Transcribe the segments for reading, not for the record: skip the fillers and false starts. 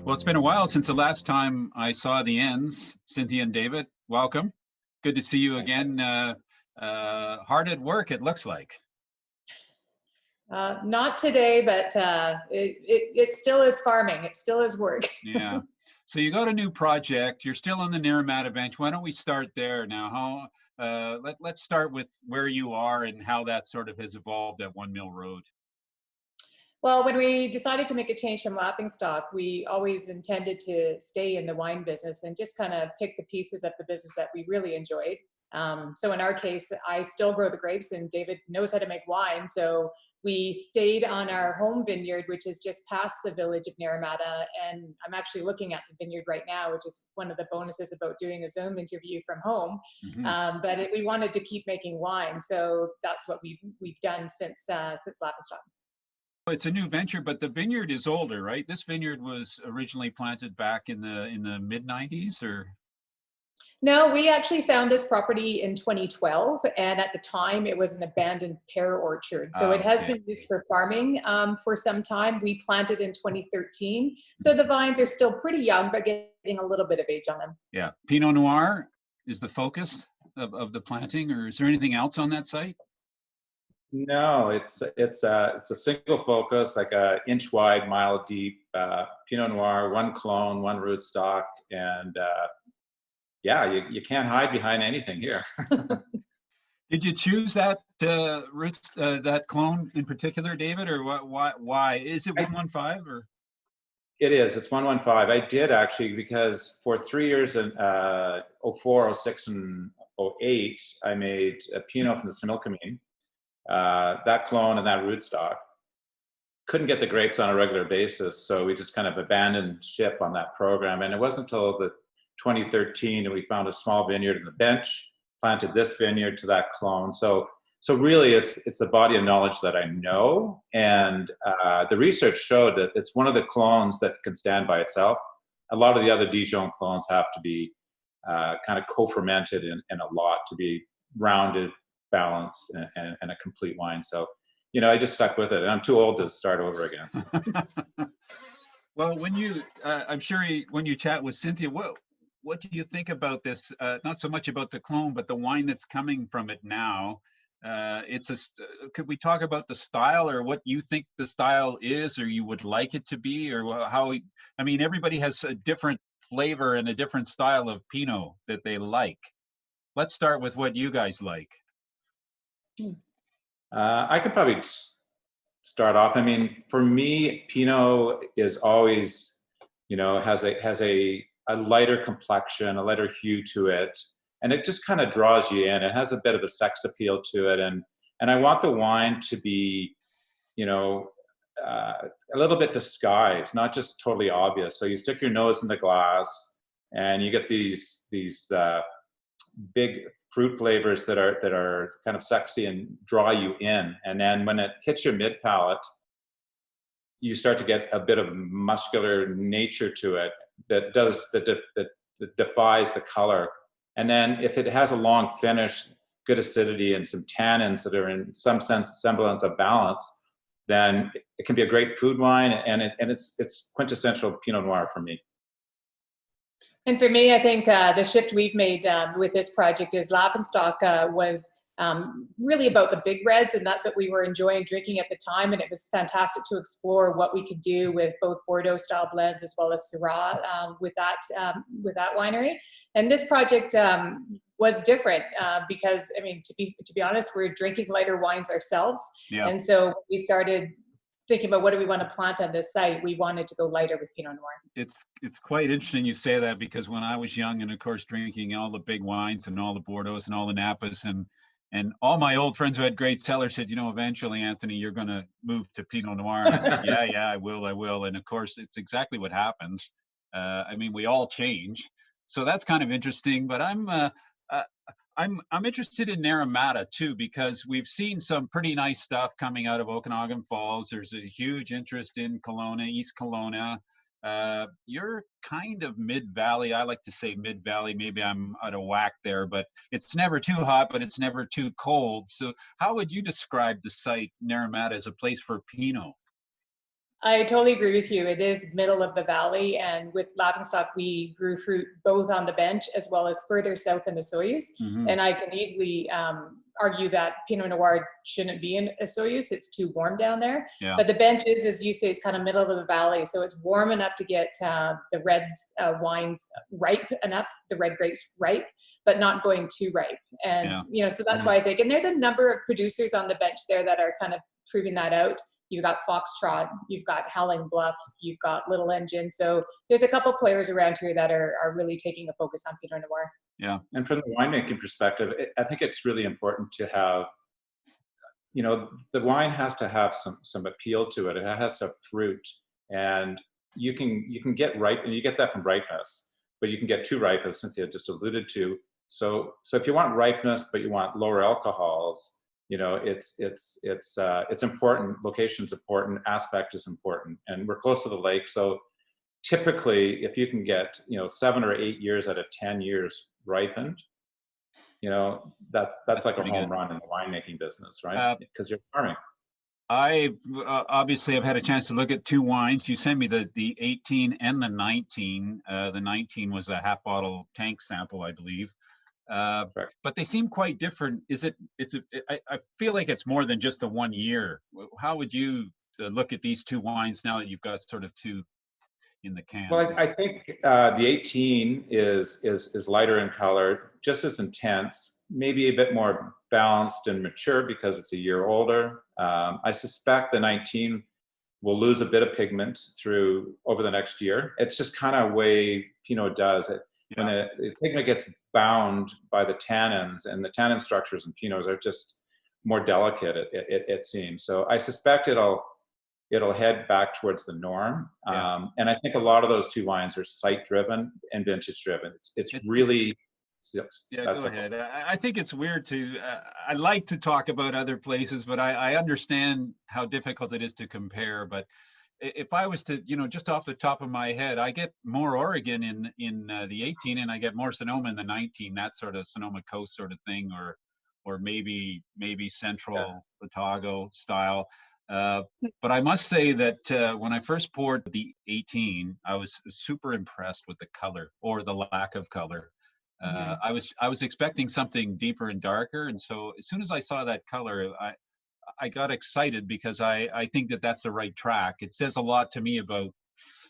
Well, it's been a while since the last time I saw the Enns. Cynthia and David, welcome. Good to see you again. Hard at work, it looks like. Not today, but it still is farming. It still is work. Yeah. So you got a new project. You're still on the Naramata bench. Why don't we start there now? Let's start with where you are and how that sort of has evolved at One Mill Road. Well, when we decided to make a change from Laughing Stock, we always intended to stay in the wine business and just kind of pick the pieces of the business that we really enjoyed. So in our case, I still grow the grapes and David knows how to make wine. So we stayed on our home vineyard, which is just past the village of Naramata. And I'm actually looking at the vineyard right now, which is one of the bonuses about doing a Zoom interview from home. Mm-hmm. We wanted to keep making wine. So that's what we've done since Laughing Stock. It's a new venture, but the vineyard is older, right? This vineyard was originally planted back in the mid-90s, or? No, we actually found this property in 2012, and at the time it was an abandoned pear orchard. So it has been used for farming for some time. We planted in 2013, so the vines are still pretty young, but getting a little bit of age on them. Yeah, Pinot Noir is the focus of the planting, or is there anything else on that site? No, it's a single focus, like a inch wide, mile deep Pinot Noir, one clone, one rootstock, and you can't hide behind anything here. Did you choose that that clone in particular, David, or why? Is it 115 or? It is. It's 115. I did actually, because for 3 years in 04, 06, and 08, I made a Pinot from the South Okanagan. That clone and that rootstock. Couldn't get the grapes on a regular basis, so we just kind of abandoned ship on that program. And it wasn't until the 2013 that we found a small vineyard in the bench, planted this vineyard to that clone. So really, it's the body of knowledge that I know, and the research showed that it's one of the clones that can stand by itself. A lot of the other Dijon clones have to be kind of co-fermented in a lot to be rounded, balanced, and a complete wine. So, I just stuck with it, and I'm too old to start over again. So. Well, I'm sure when you chat with Cynthia, what do you think about this? Not so much about the clone, but the wine that's coming from it now. Could we talk about the style, or what you think the style is, or you would like it to be, or how? I mean, everybody has a different flavor and a different style of Pinot that they like. Let's start with what you guys like. I could probably start off. I mean, for me, Pinot is always, has a lighter complexion, a lighter hue to it, and it just kind of draws you in. It has a bit of a sex appeal to it, and I want the wine to be, a little bit disguised, not just totally obvious. So you stick your nose in the glass, and you get these big fruit flavors that are kind of sexy and draw you in. And then when it hits your mid palate, you start to get a bit of muscular nature to it that defies the color. And then if it has a long finish, good acidity, and some tannins that are in some semblance of balance, then it can be a great food wine, and it's quintessential Pinot Noir for me. And for me, I think the shift we've made with this project is Laughing Stock was really about the big reds, and that's what we were enjoying drinking at the time. And it was fantastic to explore what we could do with both Bordeaux style blends as well as Syrah with that winery. And this project was different because, I mean, to be honest, we're drinking lighter wines ourselves, and so we started thinking about what do we want to plant on this site. We wanted to go lighter with Pinot Noir. It's quite interesting you say that, because when I was young and of course drinking all the big wines and all the Bordeaux and all the Napas and all my old friends who had great cellars said, eventually, Anthony, you're going to move to Pinot Noir. And I said, yeah, I will. And of course, it's exactly what happens. I mean, we all change. So that's kind of interesting, but I'm interested in Naramata too, because we've seen some pretty nice stuff coming out of Okanagan Falls. There's a huge interest in Kelowna, East Kelowna. You're kind of mid-valley. I like to say mid-valley. Maybe I'm out of whack there, but it's never too hot, but it's never too cold. So how would you describe the site, Naramata, as a place for Pinot? I totally agree with you. It is middle of the valley, and with Laughing Stock, we grew fruit both on the bench as well as further south in the Soyuz. Mm-hmm. And I can easily argue that Pinot Noir shouldn't be in a Soyuz. It's too warm down there. Yeah. But the bench is, as you say, is kind of middle of the valley, so it's warm enough to get the reds wines ripe enough, the red grapes ripe, but not going too ripe. And so that's why I think. And there's a number of producers on the bench there that are kind of proving that out. You've got Foxtrot, you've got Howling Bluff, you've got Little Engine. So there's a couple players around here that are really taking a focus on Pinot Noir. Yeah. And from the winemaking perspective, I think it's really important to have, the wine has to have some appeal to it. It has to have fruit, and you can get ripe, and you get that from ripeness, but you can get too ripe, as Cynthia just alluded to. So if you want ripeness, but you want lower alcohols, it's important. Location's important. Aspect is important, and we're close to the lake. So typically, if you can get 7 or 8 years out of 10 years ripened, that's like a home run in the winemaking business, right? Because you're farming. I obviously have had a chance to look at two wines. You sent me the 18 and the 19. The 19 was a half bottle tank sample, I believe. But they seem quite different. I feel like it's more than just the 1 year. How would you look at these two wines now that you've got sort of two in the can? Well, I think the 18 is lighter in color, just as intense, maybe a bit more balanced and mature because it's a year older. I suspect the 19 will lose a bit of pigment over the next year. It's just kind of way Pinot does it. When the pigment gets bound by the tannins, and the tannin structures in Pinots are just more delicate, it seems. So I suspect it'll head back towards the norm. And I think a lot of those two wines are site-driven and vintage-driven. It's really... Yeah, go ahead. I think it's weird I like to talk about other places, but I understand how difficult it is to compare. But if I was to, just off the top of my head, I get more Oregon in the 18, and I get more Sonoma in the 19. That sort of Sonoma Coast sort of thing, or maybe Central Otago style. But I must say that when I first poured the 18, I was super impressed with the color, or the lack of color. I was expecting something deeper and darker, and so as soon as I saw that color, I got excited, because I think that's the right track. It says a lot to me about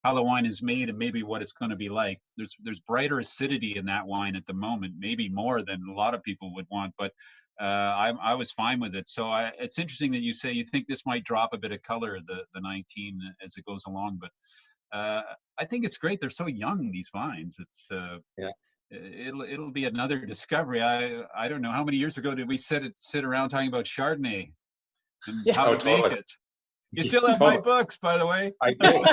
how the wine is made and maybe what it's going to be like. There's brighter acidity in that wine at the moment, maybe more than a lot of people would want, but I was fine with it. So it's interesting that you say you think this might drop a bit of color, the 19, as it goes along, but I think it's great. They're so young, these vines. It's it'll be another discovery. I don't know, how many years ago did we sit around talking about Chardonnay and how to make it? You still have my books, by the way. I do.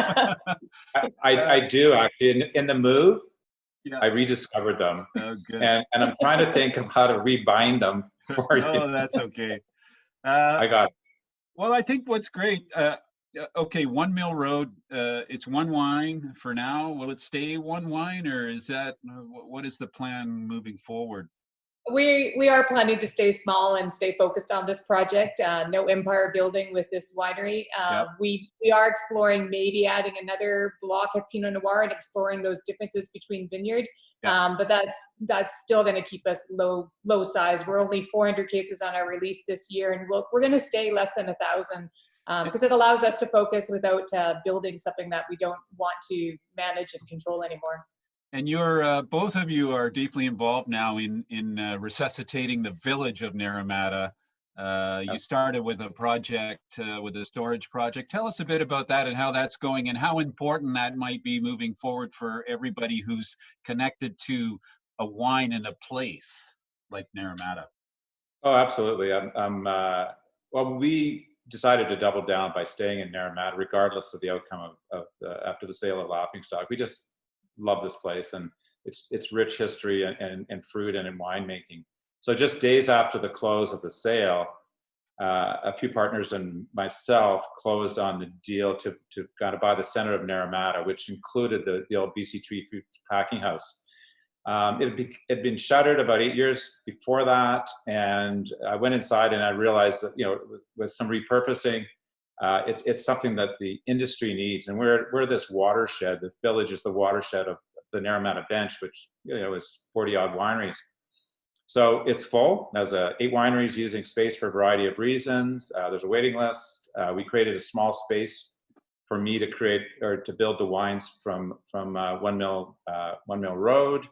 I do, actually. In the move, I rediscovered them. Oh, good. And I'm trying to think of how to rebind them for you. Oh, that's okay. I got it. Well, I think what's great, okay, 1 Mill Road, it's one wine for now. Will it stay one wine, or what is the plan moving forward? We are planning to stay small and stay focused on this project. No empire building with this winery. We are exploring maybe adding another block of Pinot Noir and exploring those differences between Vineyard. But that's still going to keep us low size. We're only 400 cases on our release this year, and we're going to stay less than 1,000 because it allows us to focus without building something that we don't want to manage and control anymore. And you're both of you are deeply involved now in resuscitating the village of Naramata. You started with a project, with a storage project. Tell us a bit about that and how that's going, and how important that might be moving forward for everybody who's connected to a wine and a place like Naramata. Oh, absolutely. Well, we decided to double down by staying in Naramata, regardless of the outcome of after the sale of Laughing Stock. We just love this place, and it's rich history and fruit and in winemaking. So just days after the close of the sale, a few partners and myself closed on the deal to kind of buy the center of Naramata, which included the old BC Tree Foods packing house. It had been shuttered about 8 years before that, and I went inside and I realized that with some repurposing, It's something that the industry needs, and we're this watershed. The village is the watershed of the Naramata Bench, which is 40 odd wineries. So it's full. There's 8 wineries using space for a variety of reasons. There's a waiting list. We created a small space for me to create or to build the wines from One Mill Road.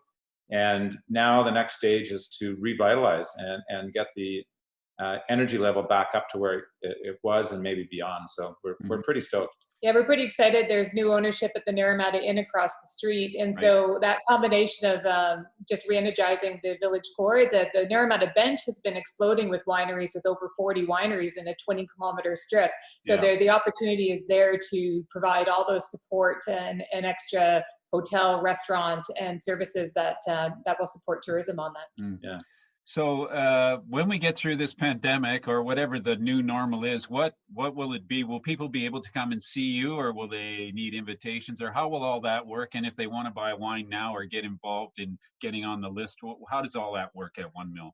And now the next stage is to revitalize and get the energy level back up to where it was and maybe beyond. So we're pretty stoked. Yeah, we're pretty excited. There's new ownership at the Naramata Inn across the street. And so that combination of just re-energizing the village core, the Naramata Bench has been exploding with wineries, with over 40 wineries in a 20-kilometer strip. So the opportunity is there to provide all those support and extra hotel, restaurant, and services that will support tourism on that. Yeah. So when we get through this pandemic, or whatever the new normal is, what will it be? Will people be able to come and see you, or will they need invitations, or how will all that work? And if they want to buy wine now or get involved in getting on the list, how does all that work at One Mill?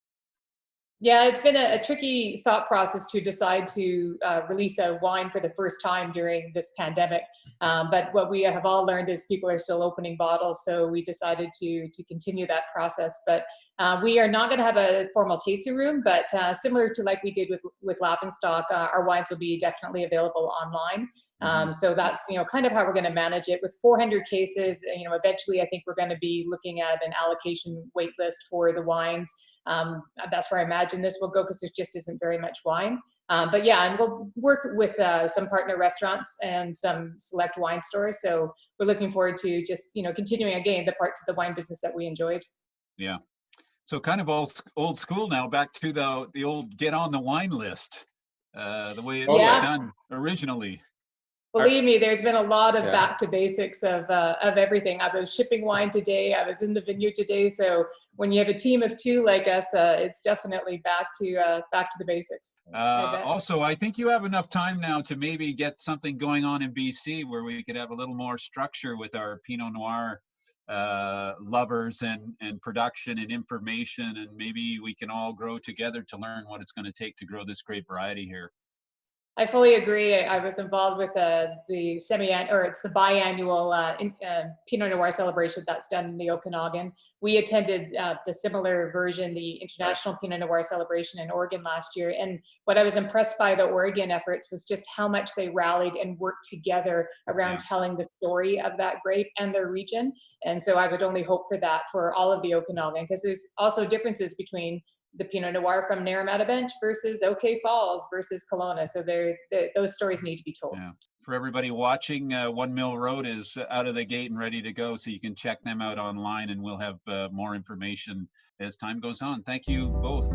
Yeah, it's been a tricky thought process to decide to release a wine for the first time during this pandemic. But what we have all learned is people are still opening bottles, so we decided to continue that process. But we are not going to have a formal tasting room, but similar to like we did with Laughing Stock, our wines will be definitely available online. So that's kind of how we're going to manage it. With 400 cases, eventually I think we're going to be looking at an allocation wait list for the wines. That's where I imagine this will go, because there just isn't very much wine. But yeah, and we'll work with some partner restaurants and some select wine stores. So we're looking forward to just continuing again the parts of the wine business that we enjoyed. Yeah. So kind of old school now, back to the old get on the wine list, the way it was done originally. Believe me, there's been a lot of back to basics of everything. I was shipping wine today. I was in the vineyard today. So when you have a team of 2 like us, it's definitely back to the basics. Also, I think you have enough time now to maybe get something going on in BC where we could have a little more structure with our Pinot Noir lovers and production and information, and maybe we can all grow together to learn what it's going to take to grow this great variety here. I fully agree. I was involved with the biannual Pinot Noir celebration that's done in the Okanagan. We attended the similar version, the International Pinot Noir celebration in Oregon last year. And what I was impressed by the Oregon efforts was just how much they rallied and worked together around telling the story of that grape and their region. And so I would only hope for that for all of the Okanagan, because there's also differences between the Pinot Noir from Naramata Bench versus OK Falls versus Kelowna. So those stories need to be told. Yeah. For everybody watching, One Mill Road is out of the gate and ready to go. So you can check them out online, and we'll have more information as time goes on. Thank you both.